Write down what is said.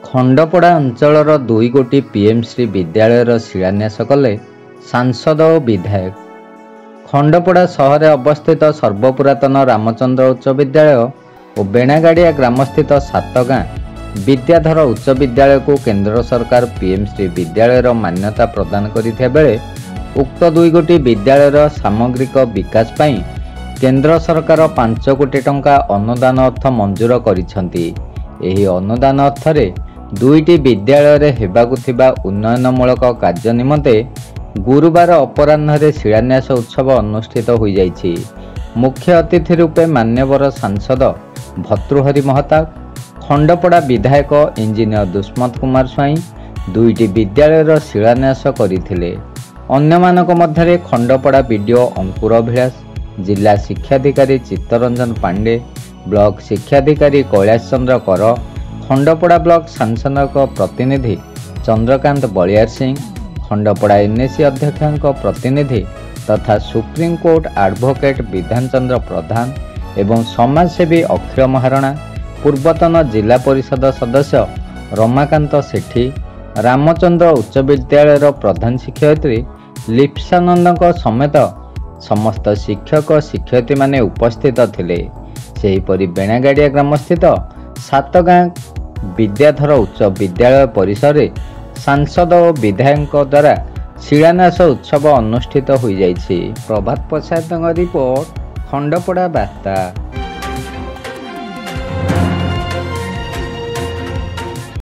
ଖଣ୍ଡପଡ଼ା ଅଞ୍ଚଳର 2 ଗୋଟି ପିଏମ୍ସି ବିଦ୍ୟାଳୟର ଶିଳାନ୍ୟାସ କଲେ ସାଂସଦ ଓ ବିଧାୟକ। ଖଣ୍ଡପଡ଼ା ସହରରେ ଅବସ୍ଥିତ ସର୍ବପୁରାତନ ରାମଚନ୍ଦ୍ର ଉଚ୍ଚ ବିଦ୍ୟାଳୟ ଓ ବେଣାଗାଡ଼ିଆ ଗ୍ରାମସ୍ଥିତ ସାତଗାଁ ବିଦ୍ୟାଧର ଉଚ୍ଚ ବିଦ୍ୟାଳୟକୁ କେନ୍ଦ୍ର ସରକାର ପିଏମ୍ସି ବିଦ୍ୟାଳୟର ମାନ୍ୟତା ପ୍ରଦାନ କରିଥିବା ବେଳେ ଉକ୍ତ 2 ଗୋଟି ବିଦ୍ୟାଳୟର ସାମଗ୍ରିକ ବିକାଶ ପାଇଁ କେନ୍ଦ୍ର ସରକାର 5 କୋଟି ଟଙ୍କା ଅନୁଦାନ ଅର୍ଥ ମଞ୍ଜୁର କରିଛନ୍ତି। ଏହି ଅନୁଦାନ ଅର୍ଥରେ 2ଟି ବିଦ୍ୟାଳୟରେ ହେବାକୁ ଥିବା ଉନ୍ନୟନମୂଳକ କାର୍ଯ୍ୟ ନିମନ୍ତେ ଗୁରୁବାର ଅପରାହ୍ନରେ ଶିଳାନ୍ୟାସ ଉତ୍ସବ ଅନୁଷ୍ଠିତ ହୋଇଯାଇଛି। ମୁଖ୍ୟ ଅତିଥି ରୂପେ ମାନ୍ୟବର ସାଂସଦ ଭର୍ତ୍ତୃହରି ମହତାବ, ଖଣ୍ଡପଡ଼ା ବିଧାୟକ ଇଞ୍ଜିନିୟର ଦୁଷ୍ମନ୍ତ କୁମାର ସ୍ୱାଇଁ 2ଟି ବିଦ୍ୟାଳୟର ଶିଳାନ୍ୟାସ କରିଥିଲେ। ଅନ୍ୟମାନଙ୍କ ମଧ୍ୟରେ ଖଣ୍ଡପଡ଼ା ବିଡିଓ ଅଙ୍କୁର ଅଭିଳାଷ, ଜିଲ୍ଲା ଶିକ୍ଷାଧିକାରୀ ଚିତ୍ତରଞ୍ଜନ ପାଣ୍ଡେ, ବ୍ଲକ ଶିକ୍ଷାଧିକାରୀ କୈଳାସ ଚନ୍ଦ୍ର କର, ଖଣ୍ଡପଡ଼ା ବ୍ଲକ ଶାସନଙ୍କ ପ୍ରତିନିଧି ଚନ୍ଦ୍ରକାନ୍ତ ବଳିଆର ସିଂ, ଖଣ୍ଡପଡ଼ା ଏନ୍ଏସି ଅଧ୍ୟକ୍ଷଙ୍କ ପ୍ରତିନିଧି ତଥା ସୁପ୍ରିମକୋର୍ଟ ଆଡଭୋକେଟ ବିଧାନ ଚନ୍ଦ୍ର ପ୍ରଧାନ ଏବଂ ସମାଜସେବୀ ଅଖିଳ ମହାରଣା, ପୂର୍ବତନ ଜିଲ୍ଲା ପରିଷଦ ସଦସ୍ୟ ରମାକାନ୍ତ ସେଠୀ, ରାମଚନ୍ଦ୍ର ଉଚ୍ଚ ବିଦ୍ୟାଳୟର ପ୍ରଧାନ ଶିକ୍ଷୟିତ୍ରୀ ଲିପ୍ସାନନ୍ଦଙ୍କ ସମେତ ସମସ୍ତ ଶିକ୍ଷକ ଶିକ୍ଷୟିତ୍ରୀମାନେ ଉପସ୍ଥିତ ଥିଲେ। ସେହିପରି ବେଣାଗାଡ଼ିଆ ଗ୍ରାମସ୍ଥିତ ସାତଗାଁ ବିଦ୍ୟାଧର ଉଚ୍ଚ ବିଦ୍ୟାଳୟ ପରିସରରେ ସାଂସଦ ଓ ବିଧାୟକଙ୍କ ଦ୍ୱାରା ଶିଳାନ୍ୟାସ ଉତ୍ସବ ଅନୁଷ୍ଠିତ ହୋଇଯାଇଛି। ପ୍ରଭାତ ପ୍ରସାଦଙ୍କ ରିପୋର୍ଟ, ଖଣ୍ଡପଡ଼ା ବାର୍ତ୍ତା।